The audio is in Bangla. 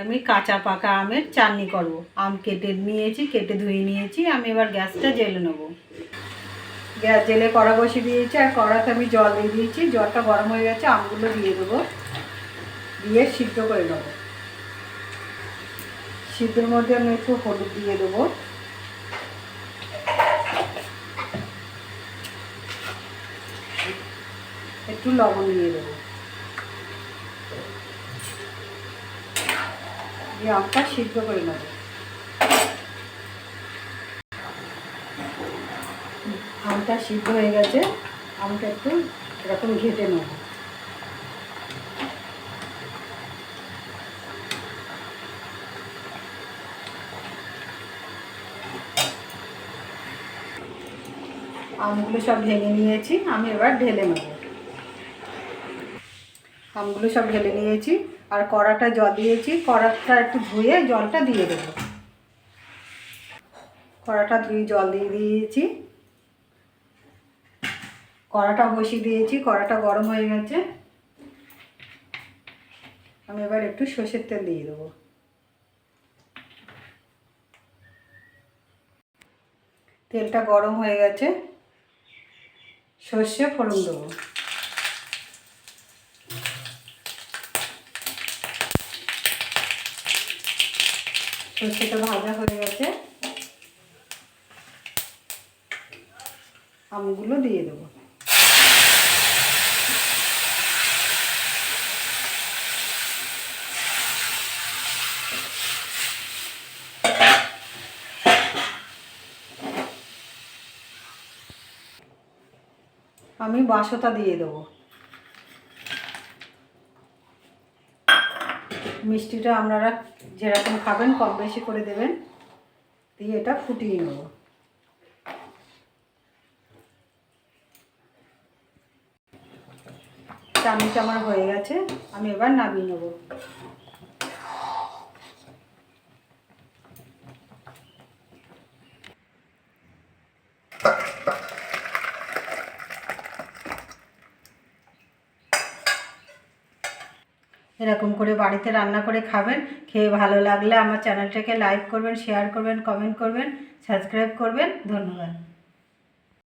আমি কাঁচা পাকা আমের চাটনি করব। আম কেটে নিয়েছি, কেটে ধুয়ে নিয়েছি। আমি এবার গ্যাসটা জ্বেলে নেব। গ্যাস জ্বেলে কড়া বসিয়ে দিয়েছি, আর কড়াতে আমি জল দিয়ে দিয়েছি। জলটা গরম হয়ে গেছে, আমগুলো দিয়ে দেবো, দিয়ে সিদ্ধ করে নেব। সিদ্ধের মধ্যে আমি একটু হলুদ দিয়ে দেবো, একটু লবণ দিয়ে দেবো, দিয়ে আমটা সিদ্ধ করে নেব। আমটা সিদ্ধ হয়ে গেছে, আমটা একটু এরকম ঘেটে নেব। আমগুলো সব ভেঙে নিয়েছি, আমি এবার ঢেলে নেব। আমগুলো সব ঢেলে নিয়েছি, আর কড়াটা জল দিয়েছি। কড়াটা একটু ধুয়ে জলটা দিয়ে দেবো। কড়াটা ধুয়ে জল দিয়ে দিয়েছি, কড়াটা বসিয়ে দিয়েছি। কড়াটা গরম হয়ে গেছে, আমি এবার একটু সর্ষের তেল দিয়ে দেবো। তেলটা গরম হয়ে গেছে, সর্ষে ফোড়ন দেবো। সর্ষেটা ভাজা হয়ে গেছে, আমগুলো দিয়ে দেবো। আমি বাসটা দিয়ে দেবো। মিষ্টিটা আপনারা যেরকম খাবেন কম বেশি করে দেবেন, দিয়ে এটা ফুটিয়ে নেব। চাটনিটা আমার হয়ে গেছে, আমি এবার নামিয়ে নেব। এরকম করে বাড়িতে রান্না করে খাবেন। খেয়ে ভালো লাগলে আমার চ্যানেলটাকে লাইক করবেন, শেয়ার করবেন, কমেন্ট করবেন, সাবস্ক্রাইব করবেন। ধন্যবাদ।